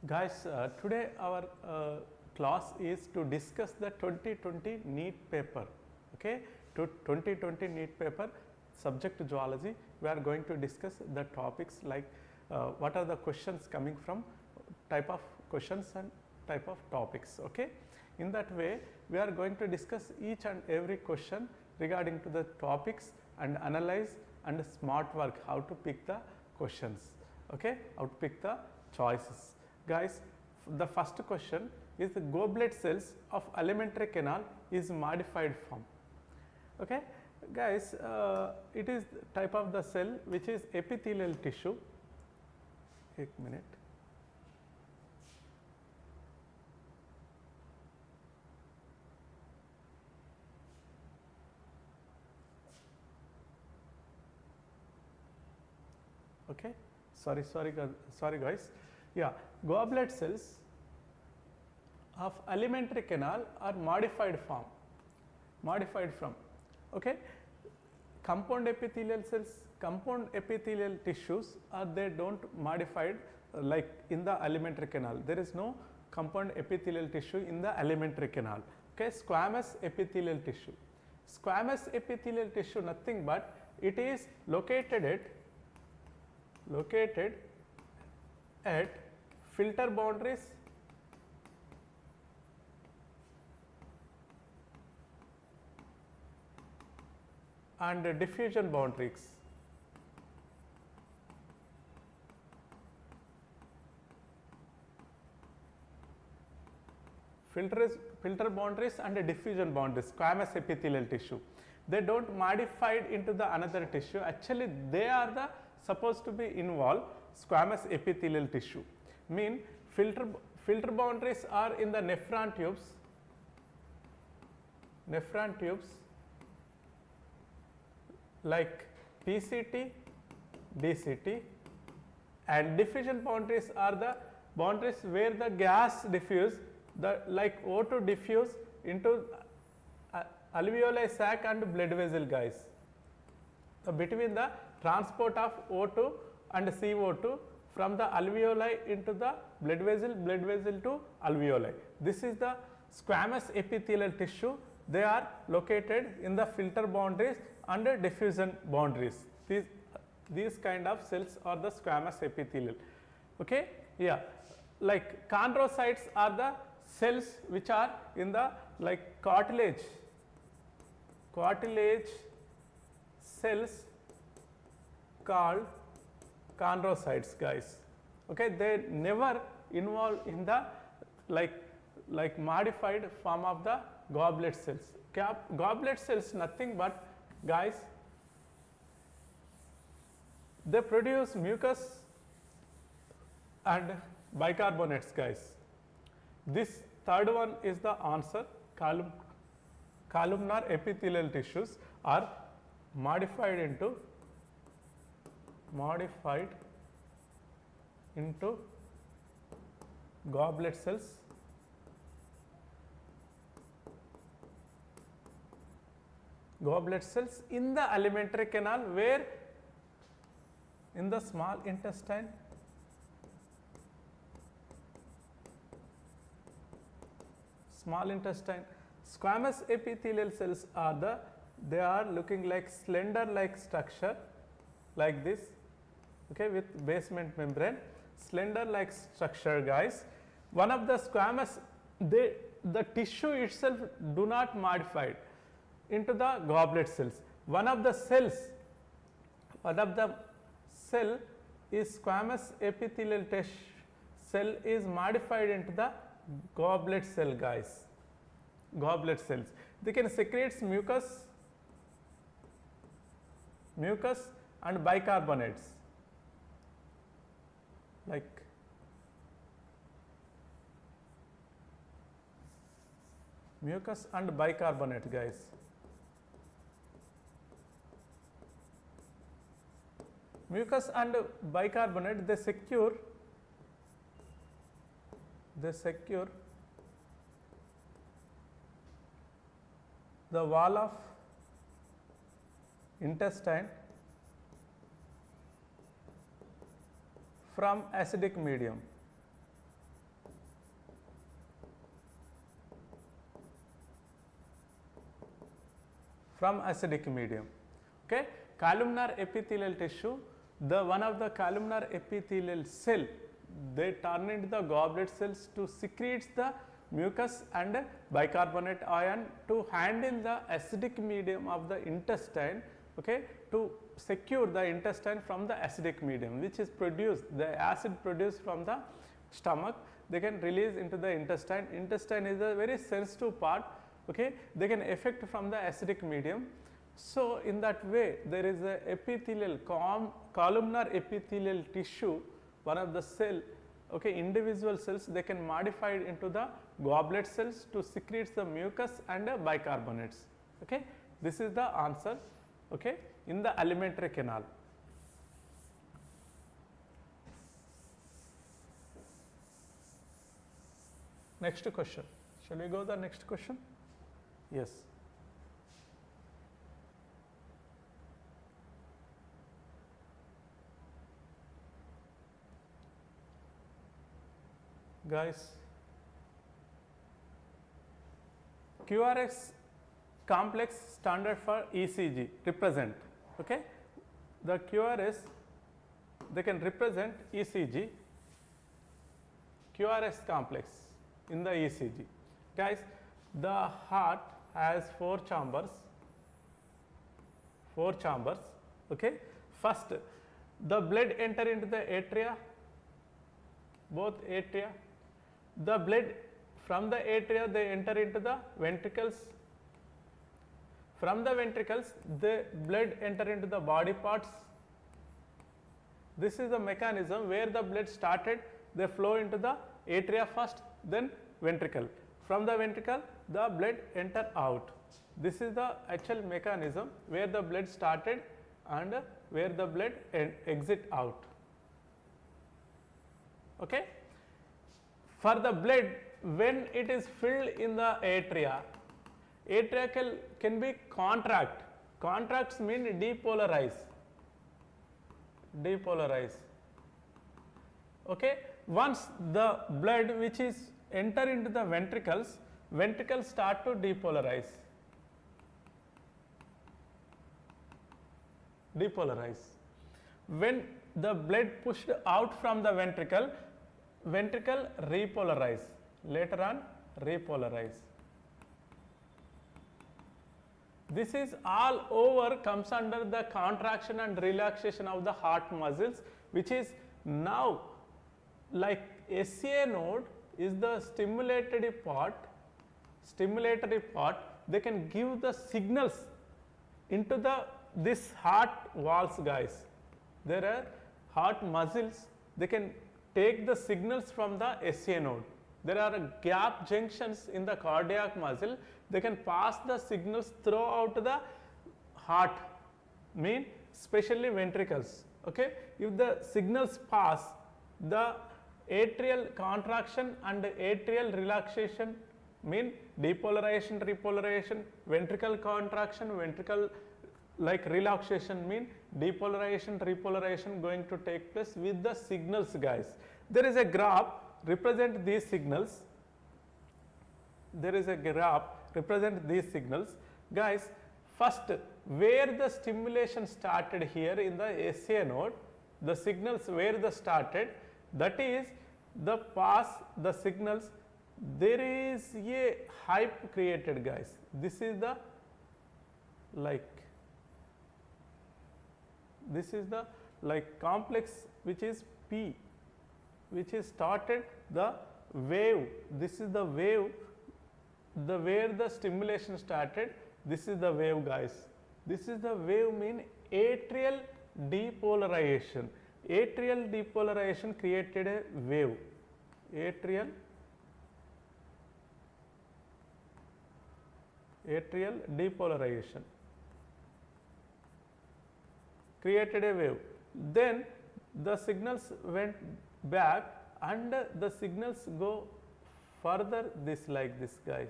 Guys, today our class is to discuss the 2020 NEET paper. Okay, to 2020 NEET paper, subject zoology. We are going to discuss the topics like what are the questions coming from, type of questions and type of topics. Okay, in that way we are going to discuss each and every question regarding to the topics and analyze and smart work how to pick the questions. Okay, how to pick the choices. Guys, the first question is the goblet cells of alimentary canal is modified form. Okay, guys, it is type of the cell which is epithelial tissue. 1 minute. Okay, sorry guys. Yeah, goblet cells of alimentary canal are modified from. Okay, compound epithelial cells, compound epithelial tissues are they don't modified like in the alimentary canal. There is no compound epithelial tissue in the alimentary canal. Okay, squamous epithelial tissue. Squamous epithelial tissue nothing but it is located at filter boundaries and diffusion boundaries. Filter boundaries and diffusion boundaries, squamous epithelial tissue. They don't modified into the another tissue. Actually, they are the supposed to be involved squamous epithelial tissue. Mean filter boundaries are in the nephron tubes like PCT, DCT, and diffusion boundaries are the boundaries where the gas diffuse, the like O2 diffuse into alveoli sac and blood vessel, guys. So, between the transport of O2 and CO2 from the alveoli into the blood vessel to alveoli. This is the squamous epithelial tissue. They are located in the filter boundaries and diffusion boundaries. These kind of cells are the squamous epithelial. Okay, yeah, like chondrocytes are the cells which are in the like cartilage cells called chondrocytes, guys. Okay, they never involve in the like modified form of the goblet cells. Goblet cells nothing but, guys, they produce mucus and bicarbonates, guys. This third one is the answer. Columnar epithelial tissues are modified into goblet cells. Goblet cells in the alimentary canal, where in the small intestine squamous epithelial cells are they are looking like slender like structure like this, okay, with basement membrane, slender like structure, guys. One of the squamous, the tissue itself do not modified into the goblet cells. One of the cell is squamous epithelial cell is modified into the goblet cell, guys. Goblet cells, they can secrete mucus and bicarbonates, like mucus and bicarbonate, guys. Mucus and bicarbonate, they secure the wall of intestine from acidic medium. from acidic medium. Okay. Columnar epithelial tissue, the one of the columnar epithelial cell, they turn into the goblet cells to secrete the mucus and bicarbonate ion to handle the acidic medium of the intestine, okay, to secure the intestine from the acidic medium, which is produced, the acid produced from the stomach, they can release into the intestine. Intestine is a very sensitive part, okay, they can affect from the acidic medium. So, in that way there is a epithelial columnar epithelial tissue, one of the cell, okay, individual cells, they can modify it into the goblet cells to secrete the mucus and bicarbonates. Okay. This is the answer, okay, in the alimentary canal. Next question. Shall we go to the next question? Yes. Guys, QRS complex standard for ECG represent, okay. The QRS, they can represent ECG, QRS complex in the ECG. Guys, the heart has 4 chambers, okay. First, the blood enter into the atria, both atria. The blood from the atria, they enter into the ventricles. From the ventricles, the blood enter into the body parts. This is the mechanism where the blood started, they flow into the atria first, then ventricle. From the ventricle, the blood enter out. This is the actual mechanism where the blood started and where the blood exit out. Okay. For the blood, when it is filled in the atria, atria can be contract. Contracts mean depolarize. Okay. Once the blood which is enter into the ventricles, ventricles start to depolarize. When the blood pushed out from the ventricle, ventricle repolarize, later on repolarize. This is all over comes under the contraction and relaxation of the heart muscles, which is now like SCA node is the stimulatory part, they can give the signals into the this heart walls, guys. There are heart muscles, they can take the signals from the SCA node. There are gap junctions in the cardiac muscle, they can pass the signals throughout the heart, mean especially ventricles. Okay. If the signals pass, the atrial contraction and atrial relaxation mean depolarization, repolarization, ventricle contraction, ventricle like relaxation mean depolarization, repolarization going to take place with the signals, guys. There is a graph represent these signals. Guys, first where the stimulation started here in the SCA node, the signals where the started, that is the pass the signals, there is a hype created, guys. This is the complex which is P, which is started the wave. This is the wave, where the stimulation started, this is the wave, guys. This is the wave mean atrial depolarization. Atrial depolarization created a wave. Atrial depolarization created a wave. Then the signals went back and the signals go further this like this, guys.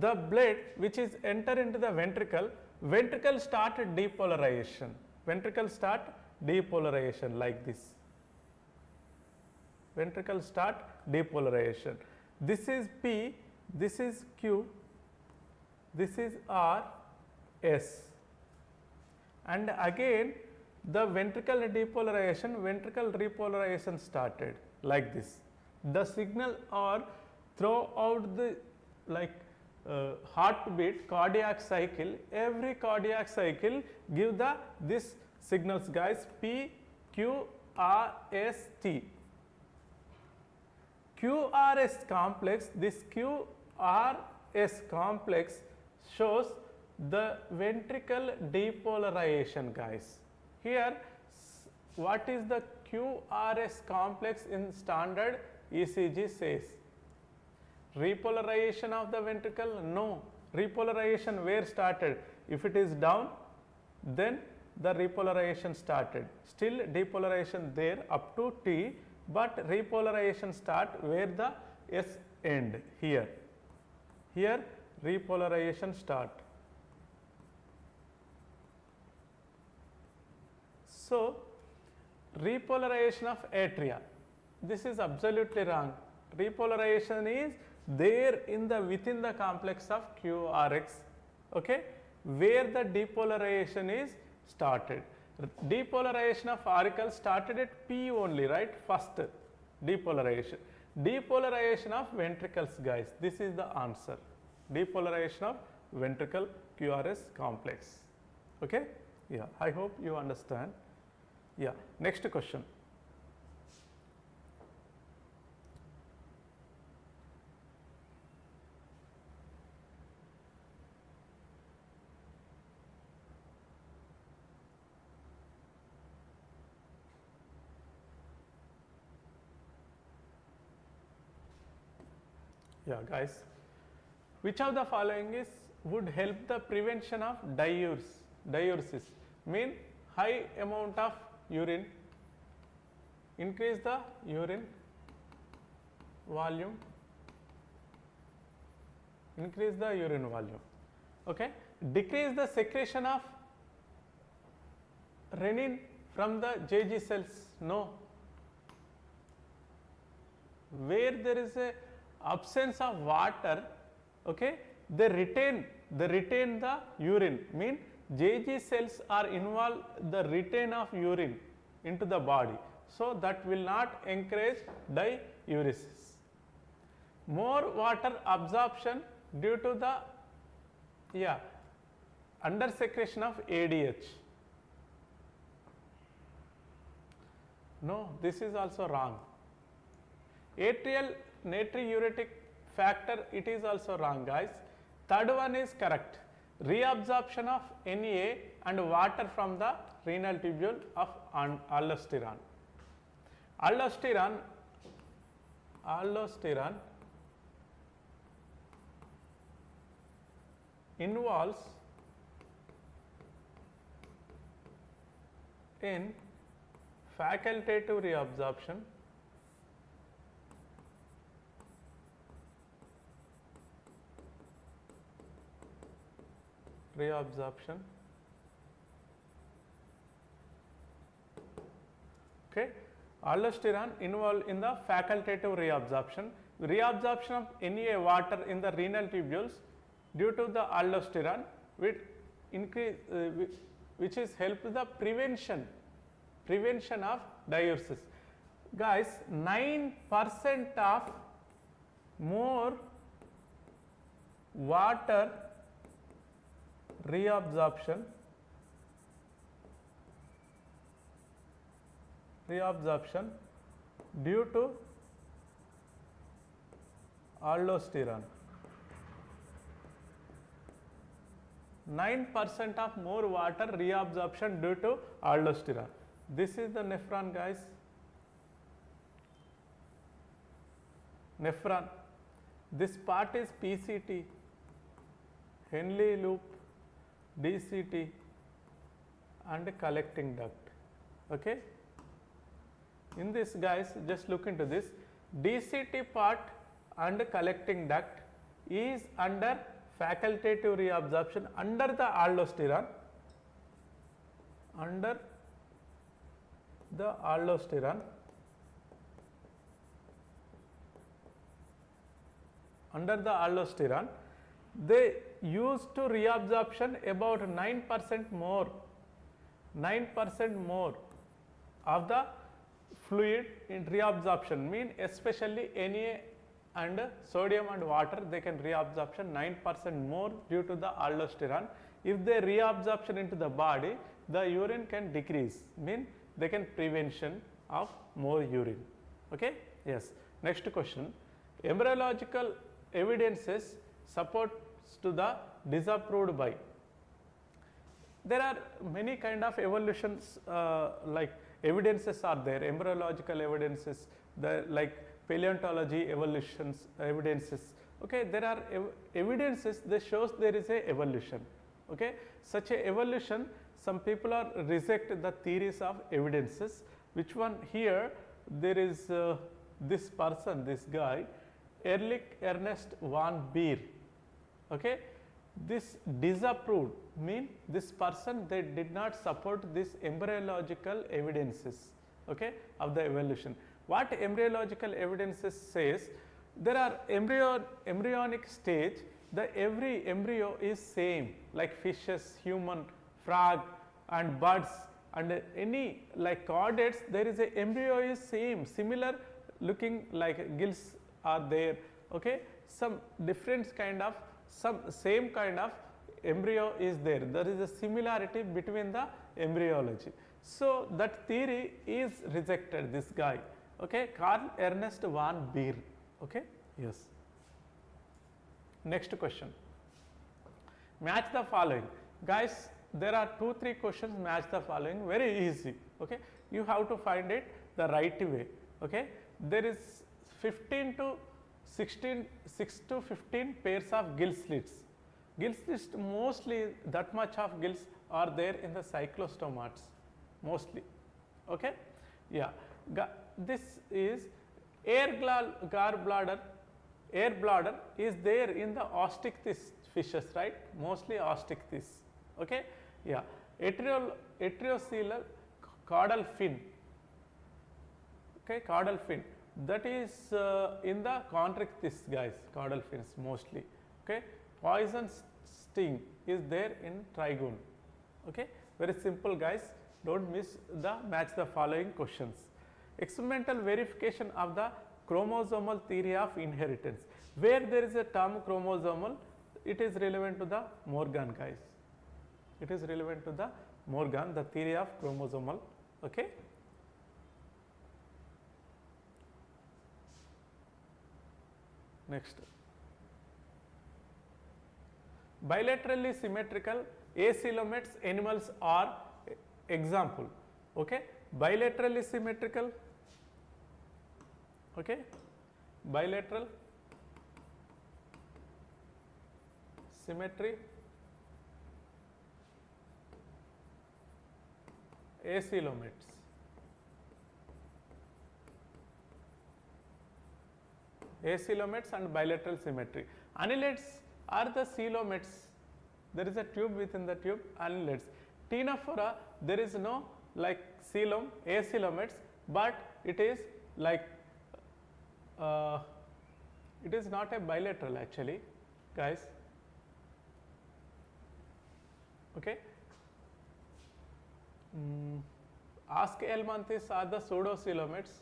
The blood which is enter into the ventricle, ventricle started depolarization. Ventricle start depolarization like this. Ventricle start depolarization. This is P, this is Q, this is R S, and again the ventricle repolarization started like this. The signal or throughout the heartbeat, cardiac cycle, every cardiac cycle give this signals guys, P, Q, R, S, T. QRS complex, this QRS complex shows the ventricle depolarization guys. Here what is the QRS complex in standard ECG says? Repolarization of the ventricle? No. Repolarization where started? If it is down, then the repolarization started. Still depolarization there up to T, but repolarization start where the S end, here. Here repolarization start. So, repolarization of atria, this is absolutely wrong. Repolarization is there in the within the complex of QRX, okay, where the depolarization is started. Depolarization of auricle started at P only, right? First depolarization. Depolarization of ventricles guys, this is the answer. Depolarization of ventricle QRS complex, okay. Yeah, I hope you understand. Yeah, next question. Yeah guys, which of the following is would help the prevention of diuresis? Mean high amount of urine, increase the urine volume, okay. Decrease the secretion of renin from the JG cells? No. Where there is a absence of water, okay, they retain the urine, mean JG cells are involved the retain of urine into the body, so that will not encourage diuresis. More water absorption due to the under secretion of ADH. No, this is also wrong. Atrial natriuretic factor, it is also wrong guys. Third one is correct. Reabsorption of Na and water from the renal tubule of aldosterone. Aldosterone involves in facultative reabsorption, okay. Aldosterone involved in the facultative reabsorption. Reabsorption of Na water in the renal tubules due to the aldosterone which increase which is help the prevention of diuresis. Guys, 9% of more water reabsorption due to aldosterone. 9% of more water reabsorption due to aldosterone. This is the nephron guys. Nephron. This part is PCT, Henle loop, DCT and collecting duct, okay. In this guys, just look into this. DCT part and collecting duct is under facultative reabsorption under the aldosterone, used to reabsorption about 9% more, 9% more of the fluid in reabsorption, mean especially Na and sodium and water, they can reabsorption 9% more due to the aldosterone. If they reabsorption into the body, the urine can decrease, mean they can prevention of more urine. Okay? Yes. Next question, embryological evidences supports to the disapproved by. There are many kind of evolutions like evidences are there, embryological evidences, the like paleontology evolutions evidences. Okay, there are evidences that shows there is a evolution. Okay, such a evolution, some people are reject the theories of evidences. Which one here? There is this person, this guy, Ehrlich Ernest von Baer. Okay, this disapproved, mean this person they did not support this embryological evidences, okay, of the evolution. What embryological evidences says? There are embryonic stage, the every embryo is same, like fishes, human, frog and birds and any like chordates, there is a embryo is same, similar looking like gills are there. Okay, some different kind of, some same kind of embryo is there, there is a similarity between the embryology. So, that theory is rejected, this guy, okay, Carl Ernest von Baer. Okay? Yes. Next question, match the following. Guys, there are 2-3 questions, match the following, very easy. Okay? You have to find it the right way. Okay? There is 15 to 16, 6 to 15 pairs of gill slits. Gill slits, mostly that much of gills are there in the cyclostomates, mostly. Okay? Yeah. This is air bladder is there in the osteichthyes fishes, right? Mostly osteichthyes. Okay? Yeah. Atriocelular caudal fin. Okay, caudal fin. That is in the chondrichthyes, guys, caudal fins mostly. Okay, poison sting is there in trigone. Okay, very simple, guys. Don't miss the match the following questions. Experimental verification of the chromosomal theory of inheritance. Where there is a term chromosomal, it is relevant to the Morgan, guys. It is relevant to the Morgan, the theory of chromosomal. Okay. Next, bilaterally symmetrical acoelomates animals are example. Okay, bilaterally symmetrical. Okay, bilateral symmetry, acoelomates. Acoelomates and bilateral symmetry. Annelids are the coelomates. There is a tube within the tube, annelids. Ctenophora, there is no like coelom, acoelomates, but it is like it is not a bilateral actually, guys. Okay. Aschelminthes are the pseudocoelomates.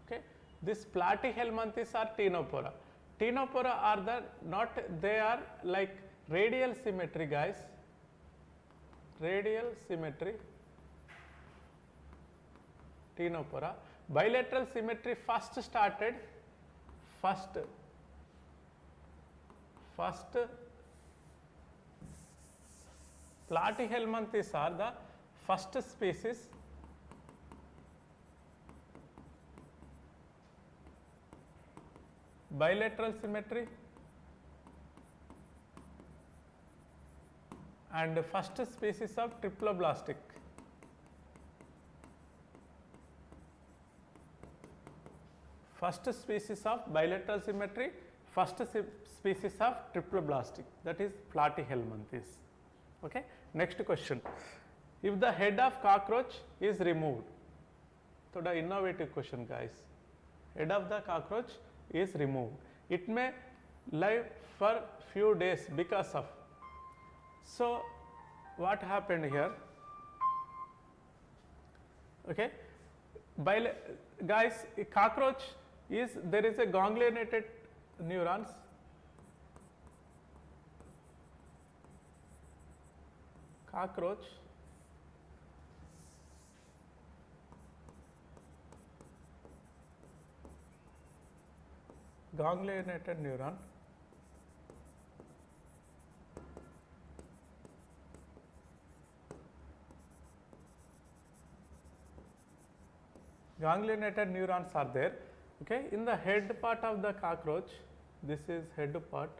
Okay. This platyhelminthes are ctenophora. Ctenophora are the not, they are like radial symmetry, guys. Radial symmetry, ctenophora. Bilateral symmetry first started, first platyhelminthes are the first species. Bilateral symmetry and first species of triploblastic. First species of bilateral symmetry, first species of triploblastic, that is platyhelminthes. Okay. Next question, if the head of cockroach is removed, so the innovative question, guys, head of the cockroach is removed. It may live for few days because of. So what happened here? Okay, guys, a cockroach is, there is a ganglionated neurons. Cockroach ganglionated neuron. Ganglionated neurons are there. Okay, in the head part of the cockroach, this is head part.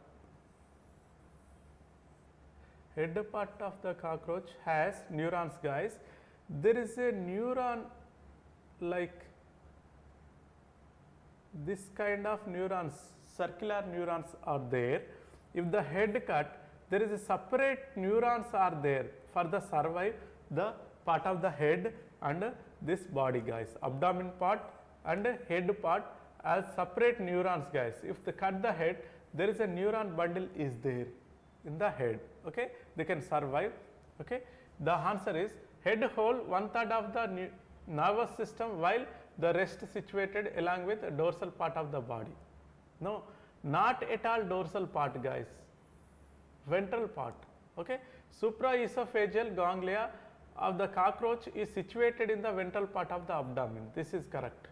Head part of the cockroach has neurons, guys. There is a neuron like this kind of neurons, circular neurons are there. If the head cut, there is a separate neurons are there for the survive the part of the head and this body, guys. Abdomen part and head part as separate neurons, guys. If they cut the head, there is a neuron bundle is there in the head. Okay, they can survive. Okay, the answer is head hold 1/3 of the nervous system while the rest situated along with dorsal part of the body. No, not at all dorsal part, guys, ventral part. Okay, supraesophageal ganglia of the cockroach is situated in the ventral part of the abdomen. This is correct.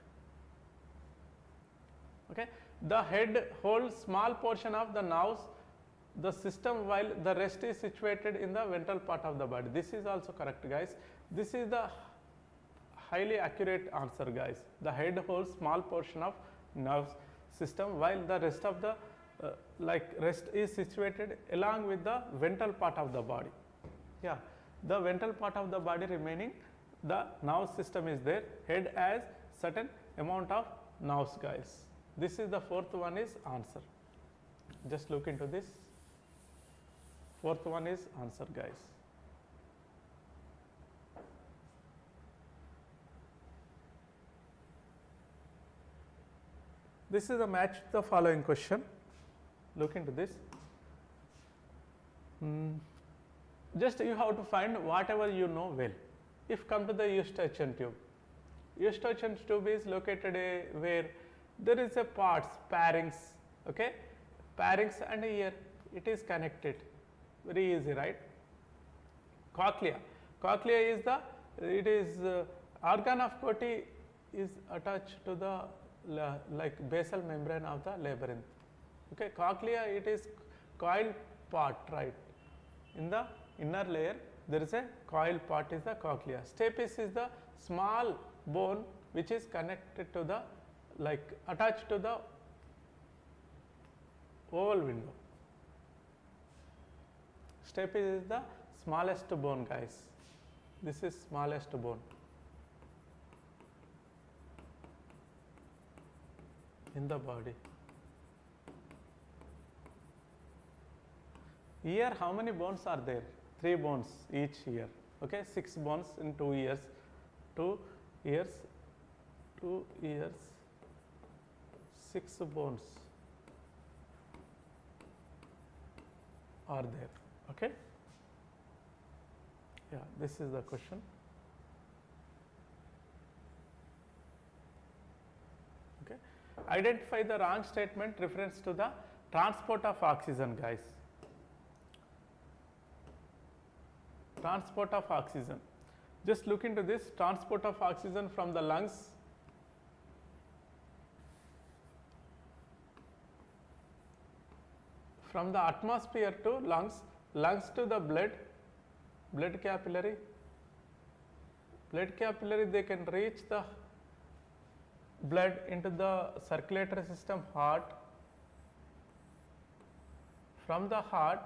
Okay, the head holds small portion of the nerves, the system, while the rest is situated in the ventral part of the body. This is also correct, guys. This is the highly accurate answer, guys. The head holds small portion of nerve system while the rest of the rest is situated along with the ventral part of the body. Yeah, the ventral part of the body remaining, the nerve system is there. Head has certain amount of nerves, guys. This is the fourth one is answer. Just look into this. Fourth one is answer, guys. This is a match the following question. Look into this. Just you have to find whatever you know well. If come to the Eustachian tube, Eustachian tube is located where there is a parts, pharynx, okay, pharynx and ear, it is connected, very easy, right? Cochlea, cochlea is the, it is organ of Coti is attached to the like basal membrane of the labyrinth. Okay, cochlea, it is coiled part, right? In the inner layer there is a coiled part is the cochlea. Stapes is the small bone which is connected to the, like attached to the oval window. Stapes is the smallest bone, guys. This is smallest bone in the body. Ear, how many bones are there? 3 bones each ear. Okay, 6 bones in 2 ears. 2 ears, 2 ears, 6 bones are there. Okay. Yeah, this is the question. Okay. Identify the wrong statement reference to the transport of oxygen, guys. Transport of oxygen. Just look into this transport of oxygen from the lungs from the atmosphere to lungs, lungs to the blood, blood capillary, they can reach the blood into the circulatory system, heart. From the heart,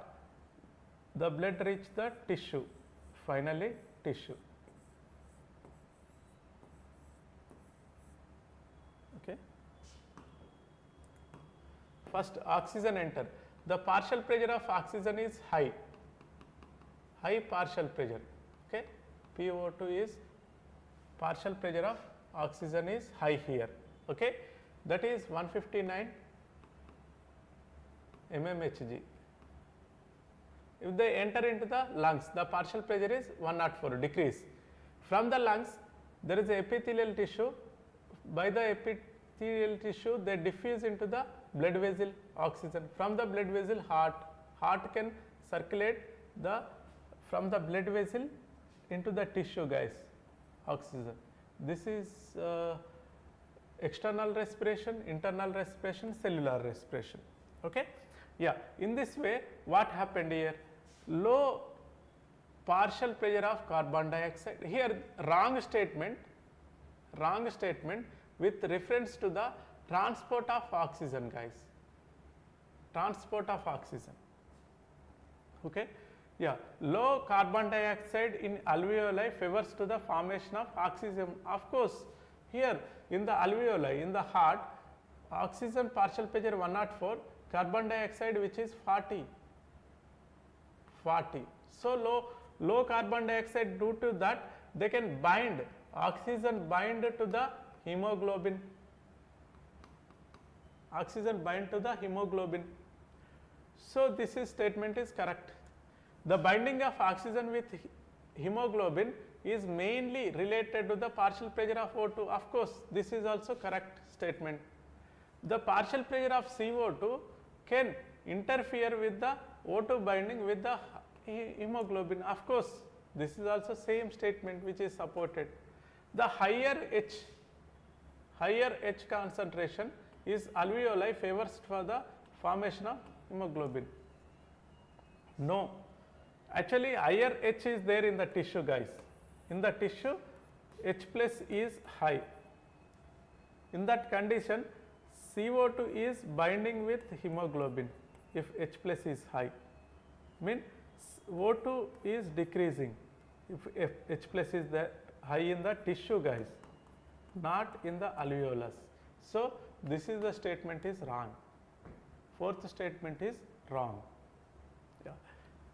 the blood reach the tissue, finally tissue. Okay. First oxygen enter. The partial pressure of oxygen is high, high partial pressure. Okay. PO2 is partial pressure of oxygen is high here. Okay. that is 159 mmHg. If they enter into the lungs, the partial pressure is 104, decrease. From the lungs, there is a epithelial tissue. By the epithelial tissue, they diffuse into the blood vessel oxygen. From the blood vessel, heart can circulate from the blood vessel into the tissue, guys, oxygen. This is external respiration, internal respiration, cellular respiration. Okay? Yeah, in this way, what happened here? Low partial pressure of carbon dioxide. Here, wrong statement with reference to the transport of oxygen, guys. Transport of oxygen. Okay? Yeah, low carbon dioxide in alveoli favors to the formation of oxygen. Of course, here in the alveoli, in the heart, oxygen partial pressure 104, carbon dioxide which is 40. So low carbon dioxide, due to that they can bind, oxygen bind to the hemoglobin. Oxygen bind to the hemoglobin. So this statement is correct. The binding of oxygen with hemoglobin is mainly related to the partial pressure of O2. Of course, this is also correct statement. The partial pressure of CO2 can interfere with the O2 binding with the hemoglobin. Of course, this is also same statement which is supported. The higher H concentration is alveoli favors for the formation of hemoglobin. No, actually higher H is there in the tissue, guys. In the tissue, H plus is high. In that condition, CO2 is binding with hemoglobin if H plus is high. Mean O2 is decreasing if H plus is high in the tissue, guys, not in the alveolus. So this is the statement is wrong. Fourth statement is wrong. Yeah.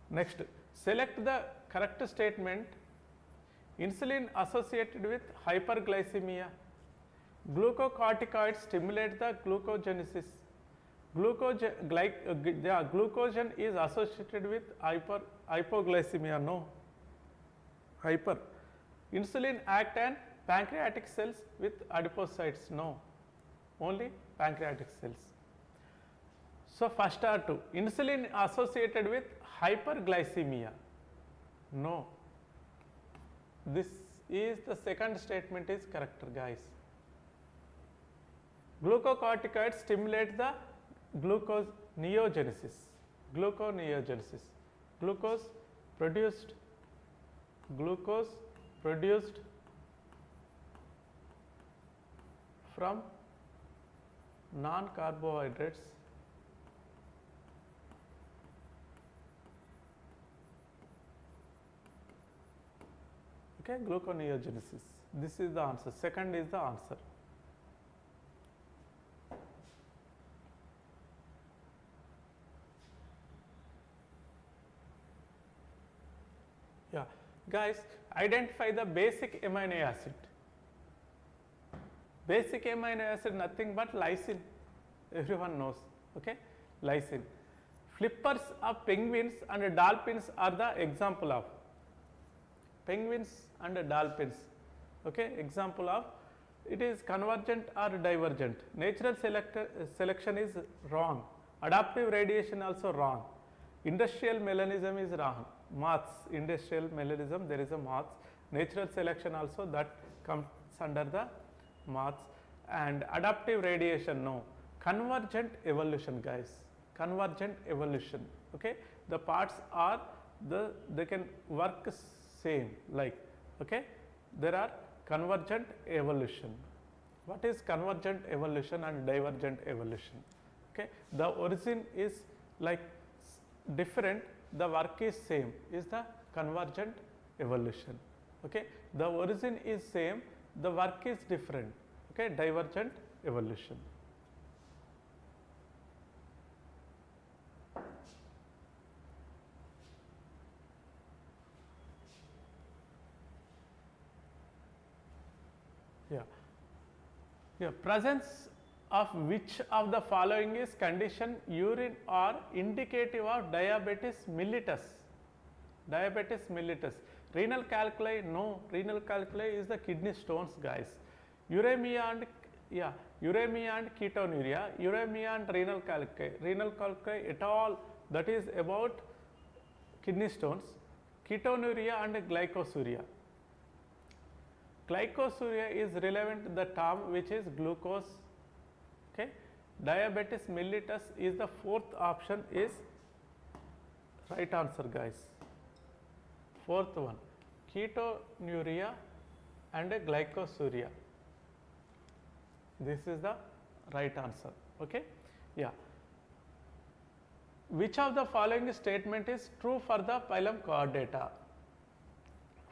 Next, select the correct statement. Insulin associated with hyperglycemia. Glucocorticoids stimulate the glucogenesis. Glucogen is associated with hypoglycemia. No. Hyper. Insulin act on pancreatic cells with adipocytes. No. Only pancreatic cells. So first R2. Insulin associated with hyperglycemia. No. This is the second statement is correct, guys. Glucocorticoids stimulate the gluconeogenesis. Glucose produced from non-carbohydrates Okay, gluconeogenesis. This is the answer. Second is the answer. Yeah, guys, identify the basic amino acid. Basic amino acid nothing but lysine. Everyone knows. Okay, lysine. Flippers of penguins and dolphins are the example of. Penguins and dolphins. Okay, example of. It is convergent or divergent. Natural selection is wrong. Adaptive radiation also wrong. Industrial melanism is wrong. Moths, industrial melanism, there is a moths. Natural selection also that comes under the moths. And adaptive radiation, no. Convergent evolution, guys. Convergent evolution. Okay, the parts are they can work same, like, okay, there are convergent evolution. What is convergent evolution and divergent evolution? Okay, the origin is like different, the work is same, is the convergent evolution. Okay, the origin is same, the work is different. Okay, divergent evolution. Yeah, presence of which of the following is condition urine or indicative of diabetes mellitus? Diabetes mellitus. Renal calculi, no, renal calculi is the kidney stones, guys. Uremia and uremia and ketonuria, uremia and renal calculi at all, that is about kidney stones. Ketonuria and glycosuria. Glycosuria is relevant to the term which is glucose. Okay. Diabetes mellitus is the fourth option, is right answer, guys. Fourth one, ketonuria and glycosuria. This is the right answer. Okay. Yeah. Which of the following statement is true for the phylum Chordata?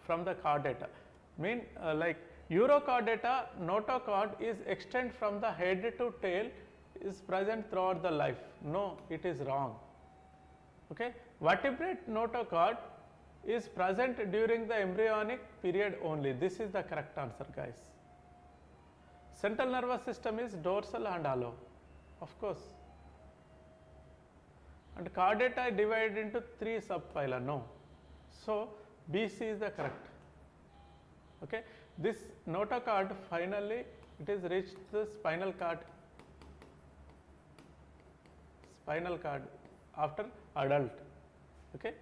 From the Chordata, like Urochordata, notochord is extend from the head to tail, is present throughout the life. No, it is wrong. Okay. Vertebrate notochord is present during the embryonic period only. This is the correct answer, guys. Central nervous system is dorsal and hollow, of course. And chordata divided into 3 subphyla, no. So, BC is the correct. Okay. This notochord finally it is reached the spinal cord after adult. Okay.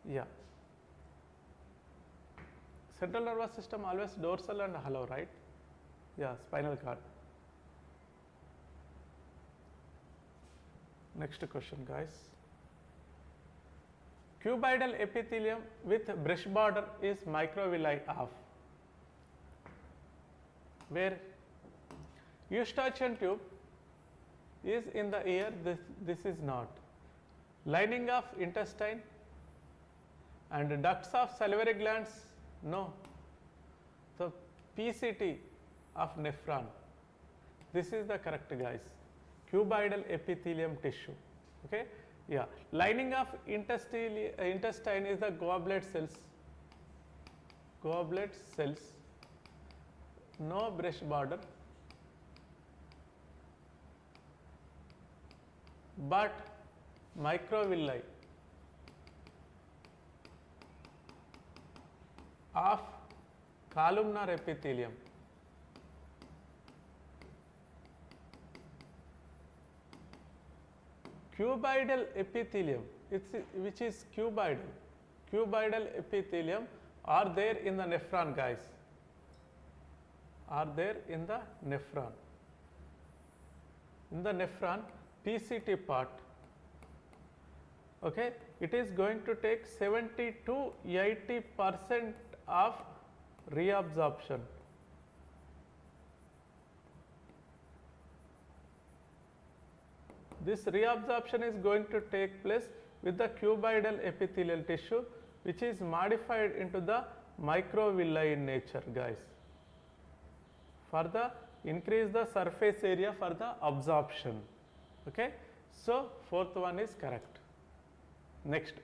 Yeah. Central nervous system always dorsal and hollow, right? Yeah, spinal cord. Next question, guys. Cuboidal epithelium with brush border is microvilli of where Eustachian tube is in the ear, this is not. Lining of intestine and ducts of salivary glands, no. So, PCT of nephron, this is the correct, guys. Cuboidal epithelium tissue. Okay. Yeah. Lining of intestine is the goblet cells. Goblet cells, no brush border, but microvilli of columnar epithelium. Cuboidal epithelium, which is cuboidal epithelium are there in the nephron, guys, are there in the nephron. In the nephron, PCT part, okay, it is going to take 70 to 80% of reabsorption. This reabsorption is going to take place with the cuboidal epithelial tissue, which is modified into the microvilli in nature, guys, for the increase the surface area for the absorption. Okay. So, fourth one is correct. Next,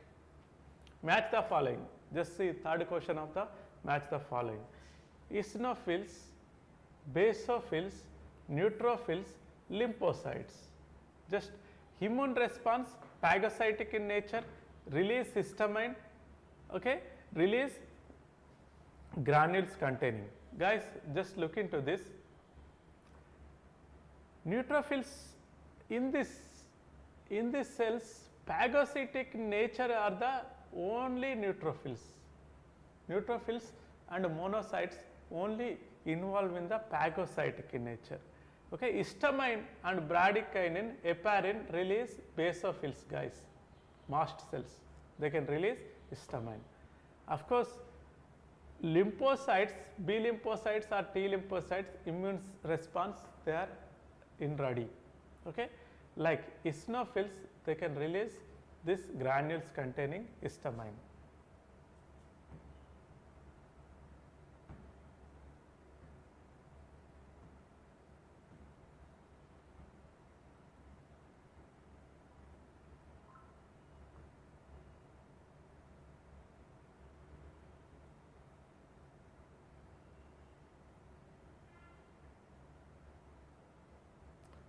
match the following. Just see third question of the match the following. Eosinophils, basophils, neutrophils, lymphocytes. Just immune response, phagocytic in nature, release histamine, okay, release granules containing. Guys, just look into this. Neutrophils in this cells, phagocytic nature are the only neutrophils. Neutrophils and monocytes only involved in the phagocytic in nature. Okay, histamine and bradykinin, heparin release basophils, guys, mast cells, they can release histamine. Of course, lymphocytes, B lymphocytes or T lymphocytes, immune response, they are in ready. Okay, like eosinophils, they can release this granules containing histamine.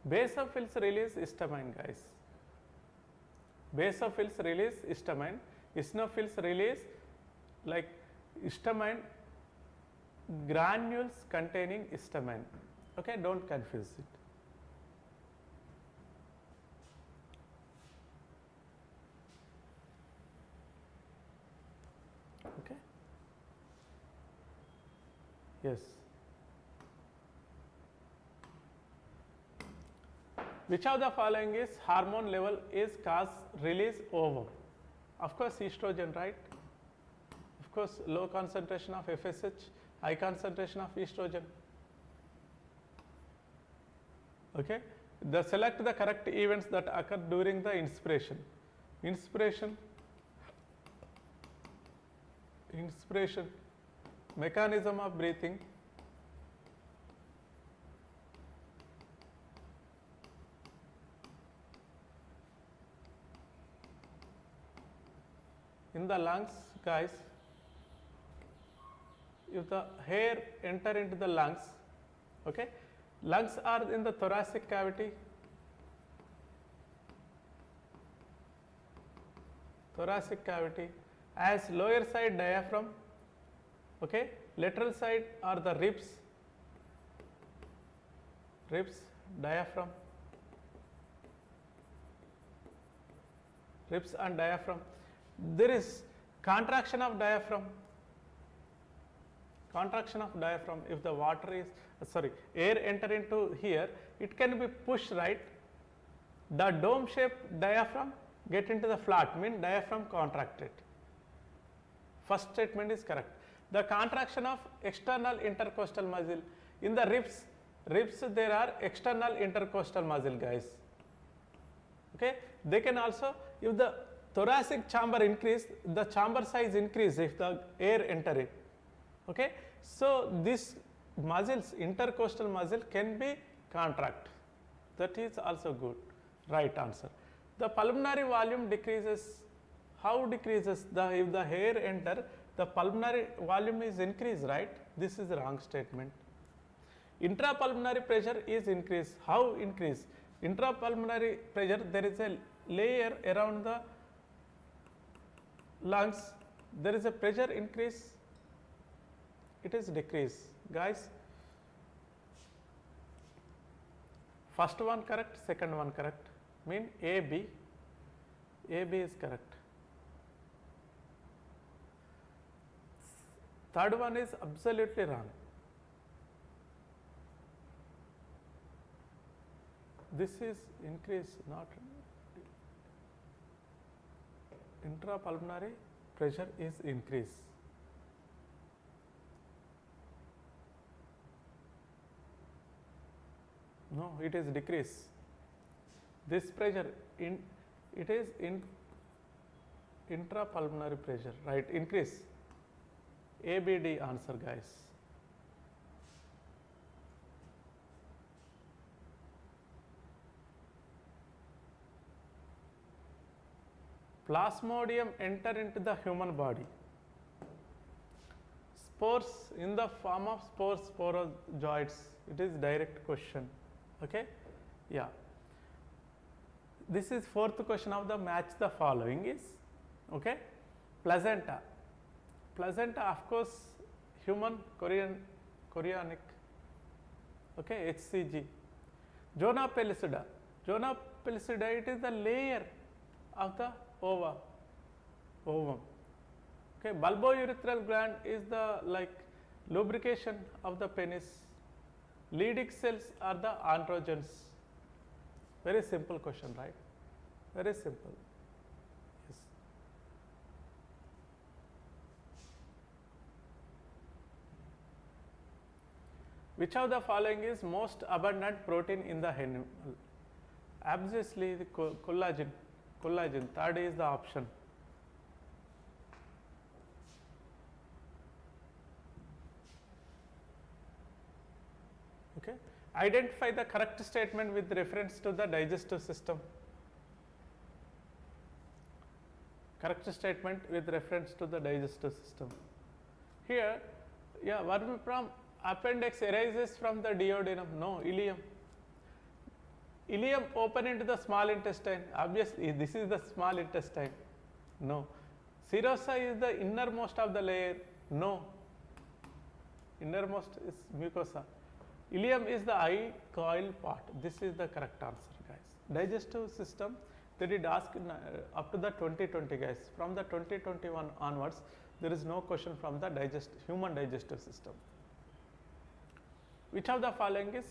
Basophils release histamine, guys. Basophils release histamine. Eosinophils release like histamine granules containing histamine. Okay, don't confuse it. Okay. Yes. Which of the following is hormone level is cause release ovum? Of course, estrogen, right? Of course, low concentration of FSH, high concentration of estrogen. Okay. Select the correct events that occur during the inspiration. Inspiration, mechanism of breathing, in the lungs, guys, if the air enter into the lungs, okay, lungs are in the thoracic cavity, as lower side diaphragm, okay, lateral side are the ribs, diaphragm, ribs and diaphragm. There is contraction of diaphragm. If the water is air enter into here, it can be pushed, right? The dome shaped diaphragm get into the flat, mean diaphragm contracted. First statement is correct. The contraction of external intercostal muscle. In the ribs there are external intercostal muscle, guys. Okay, they can also, if the thoracic chamber increase, the chamber size increase if the air enter it. Okay, so this muscles, intercostal muscle can be contract. That is also good, right answer. The pulmonary volume decreases. How decreases? If the air enter, the pulmonary volume is increased, right? This is the wrong statement. Intrapulmonary pressure is increased. How increase? Intrapulmonary pressure, there is a layer around the lungs, there is a pressure increase, it is decrease, guys. First one correct, second one correct, mean AB is correct. Third one is absolutely wrong. This is increase, not intrapulmonary pressure is increase. No, it is decrease. This pressure it is intrapulmonary pressure, right? Increase. ABD answer, guys. Plasmodium enter into the human body. Spores in the form of spores, sporozoites. It is direct question. Okay, yeah. This is fourth question of the match the following is, okay, placenta. Placenta, of course, human chorionic, okay, HCG. Zona pellucida. Zona pellucida, it is the layer of the ovum. Okay, bulbourethral gland is the like lubrication of the penis. Leydig cells are the androgens. Very simple question, right? Very simple. Yes. Which of the following is most abundant protein in the animal? Obviously, the collagen. Third is the option. Okay. Identify the correct statement with reference to the digestive system. Correct statement with reference to the digestive system. Here, yeah, vermiform appendix arises from the duodenum. No, ileum. Ileum open into the small intestine. Obviously, this is the small intestine. No. Serosa is the innermost of the layer. No. Innermost is mucosa. Ileum is the eye coil part. This is the correct answer, guys. Digestive system, they did ask up to the 2020, guys. From the 2021 onwards, there is no question from the human digestive system. Which of the following is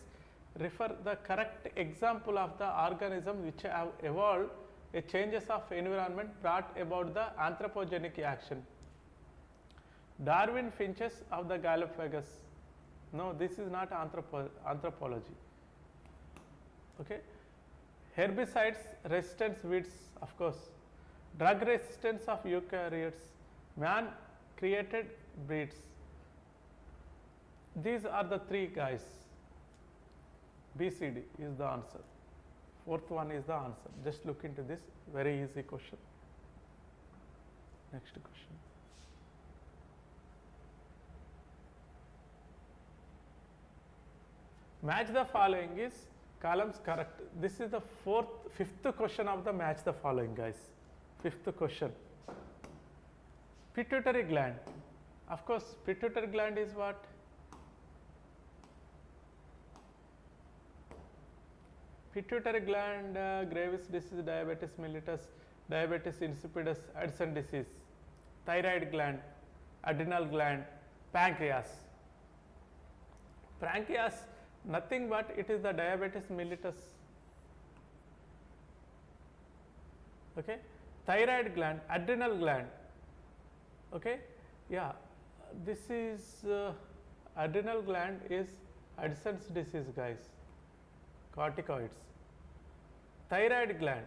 refer the correct example of the organism which have evolved a changes of environment brought about the anthropogenic action? Darwin finches of the Galapagos. No, this is not anthropology. Okay. Herbicides resistance weeds, of course. Drug resistance of eukaryotes. Man created breeds. These are the three, guys. BCD is the answer. Fourth one is the answer. Just look into this, very easy question. Next question. Match the following is columns correct. This is the fifth question of the match the following, guys. Fifth question. Pituitary gland. Of course, pituitary gland is what? Pituitary gland, Graves disease, diabetes mellitus, diabetes insipidus, Addison disease, thyroid gland, adrenal gland, pancreas. Pancreas, nothing but it is the diabetes mellitus. Okay. Thyroid gland, adrenal gland. Okay. Yeah, this is adrenal gland is Addison's disease, guys. Corticoids. Thyroid gland,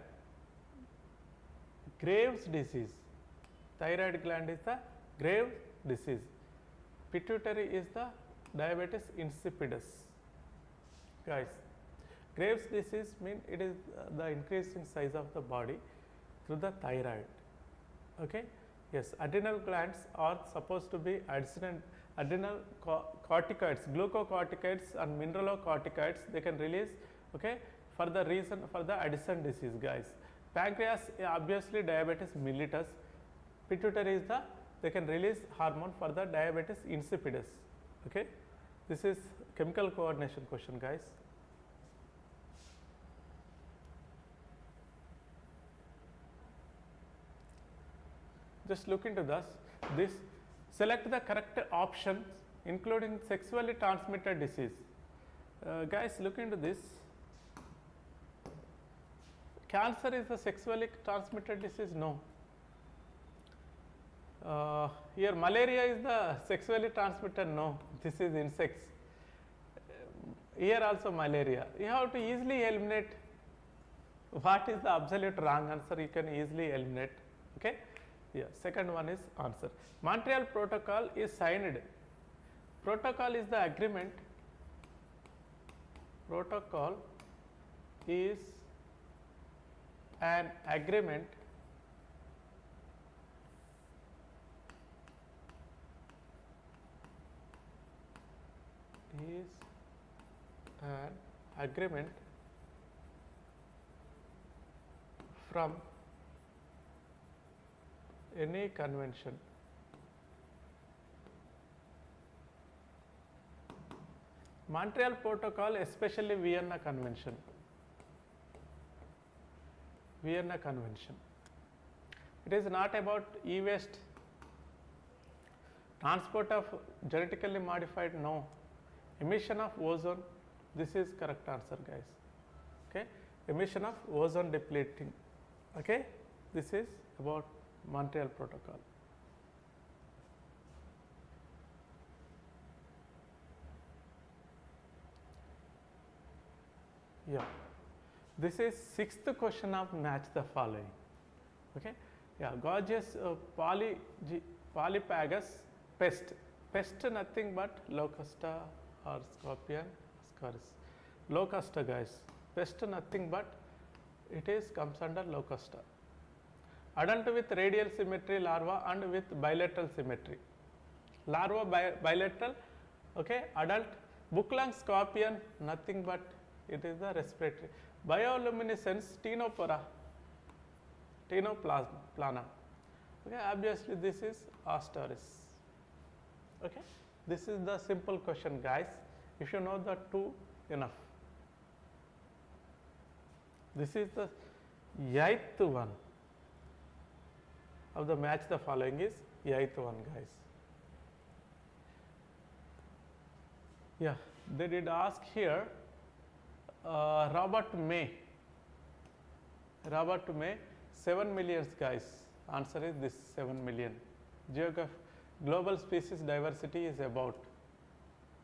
Graves disease. Thyroid gland is the Graves disease. Pituitary is the diabetes insipidus. Guys, Graves disease means it is the increasing size of the body through the thyroid. Okay. Yes, adrenal glands are supposed to be adrenal corticoids, glucocorticoids and mineralocorticoids. They can release, okay, for the reason for the Addison disease, guys. Pancreas, obviously diabetes mellitus. Pituitary is the, they can release hormone for the diabetes insipidus. Okay. This is chemical coordination question, guys. Just look into this. Select the correct options including sexually transmitted disease. Guys, look into this. Cancer is a sexually transmitted disease? No. Here malaria is the sexually transmitted? No. This is insects. Here also malaria. You have to easily eliminate what is the absolute wrong answer. You can easily eliminate. Okay. Yeah, second one is answer. Montreal Protocol is signed. Protocol is the agreement. Protocol is an agreement from any convention. Montreal Protocol, especially Vienna Convention. Vienna Convention. It is not about e-waste, transport of genetically modified, no. Emission of ozone, this is correct answer, guys. Okay. Emission of ozone depleting. Okay. This is about Montreal Protocol. Yeah, this is sixth question of match the following. Okay, yeah, gorgeous polypagus pest. Pest nothing but locusta or scorpion, ascaris. Locusta, guys. Pest nothing but it is comes under locusta. Adult with radial symmetry larva and with bilateral symmetry. Larva bilateral, okay, adult. Book lung scorpion, nothing but it is the respiratory. Bioluminescence Tenoplana. Okay, obviously this is Asteris. Okay, this is the simple question, guys. If you know the two, enough. This is the eighth one of the match the following is eighth one, guys. Yeah, they did ask here Robert May, 7 million, guys. Answer is this 7 million. Global species diversity is about,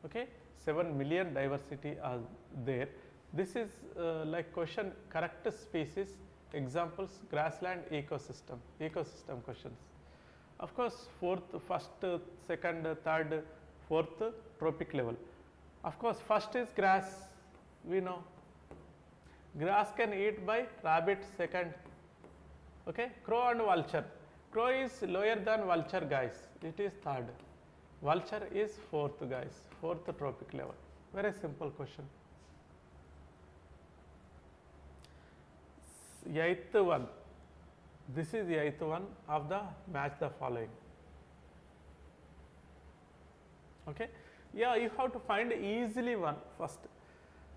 okay, 7 million diversity are there. This is like question correct species, examples, grassland, ecosystem questions. Of course, first, second, third, fourth, tropic level. Of course, first is grass, we know. Grass can eat by rabbit, second. Okay, crow and vulture. Crow is lower than vulture, guys. It is third. Vulture is fourth, guys. Fourth tropic level. Very simple question. Eighth one. This is the eighth one of the match the following. Okay. Yeah, you have to find easily one first.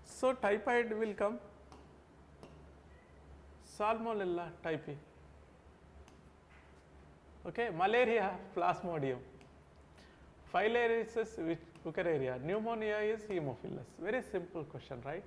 So typhoid will come. Salmonella typhi. Okay, malaria, plasmodium. Filariasis, Wuchereria. Pneumonia is Haemophilus. Very simple question, right?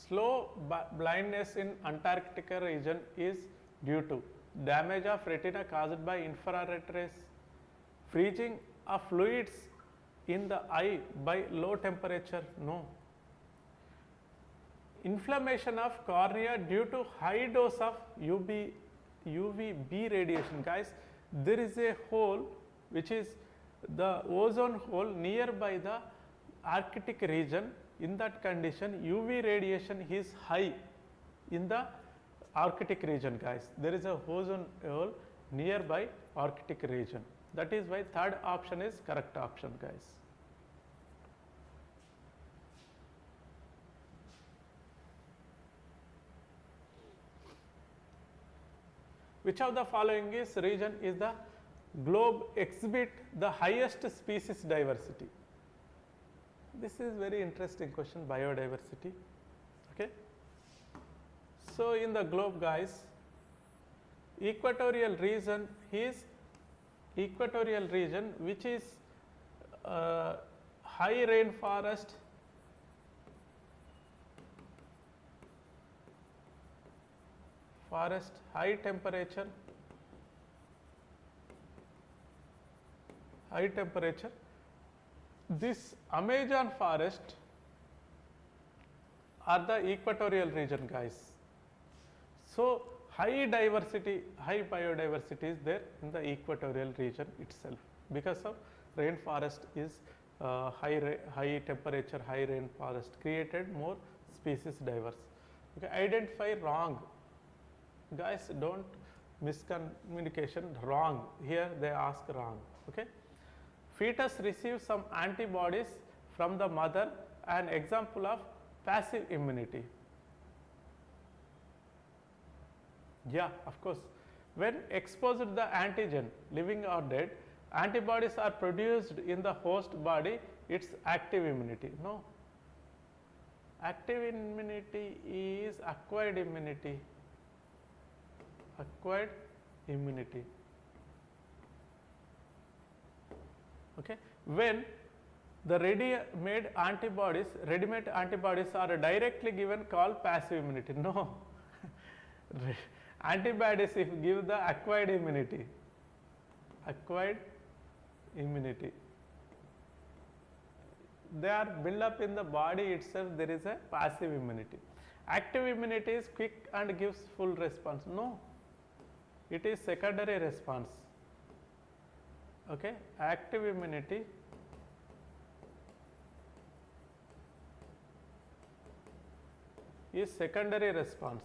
Slow blindness in Antarctica region is due to damage of retina caused by infrared rays, freezing of fluids in the eye by low temperature, no. Inflammation of cornea due to high dose of UVB radiation, guys. There is a hole which is the ozone hole nearby the Arctic region. In that condition, UV radiation is high in the Arctic region, guys. There is a ozone hole nearby Arctic region. That is why third option is correct option, guys. Which of the following is region is the globe exhibit the highest species diversity? This is very interesting question, biodiversity. Okay. So in the globe, guys, equatorial region is equatorial region which is high rainforest, high temperature, This Amazon forest are the equatorial region, guys. So high biodiversity is there in the equatorial region itself because of rainforest is high temperature, high rainforest created more species diverse. Okay, identify wrong, guys. Don't miscommunication, wrong. Here they ask wrong. Okay. Fetus receives some antibodies from the mother, an example of passive immunity. Yeah, of course. When exposed to the antigen, living or dead, antibodies are produced in the host body, it's active immunity. No. Active immunity is acquired immunity. Okay. When the ready-made antibodies are directly given, called passive immunity. No. Antibodies if give the acquired immunity. They are built up in the body itself, there is a passive immunity. Active immunity is quick and gives full response. No. It is secondary response. Okay, active immunity is secondary response.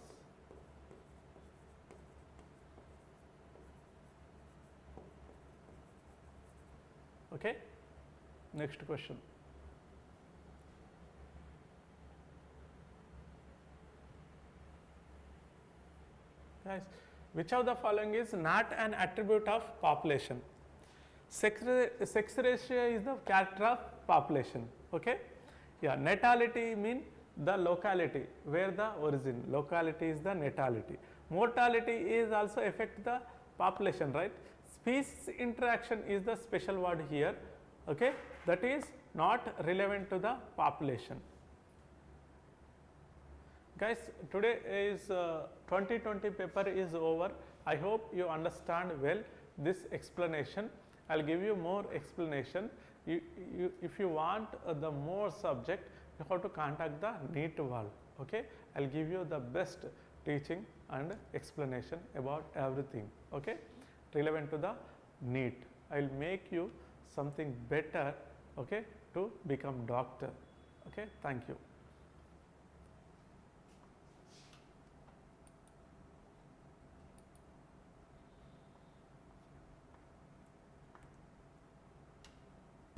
Okay. Next question. Guys, which of the following is not an attribute of population? Sex ratio is the character of population. Okay. Yeah, natality mean the locality where the origin, locality is the natality. Mortality is also affect the population, right? Species interaction is the special word here, okay, that is not relevant to the population. Guys, today is 2020 paper is over. I hope you understand well this explanation. I will give you more explanation. If you want the more subject, you have to contact the NEET World. Okay, I will give you the best teaching and explanation about everything. Okay, relevant to the NEET. I will make you something better. Okay, to become doctor. Okay, thank you.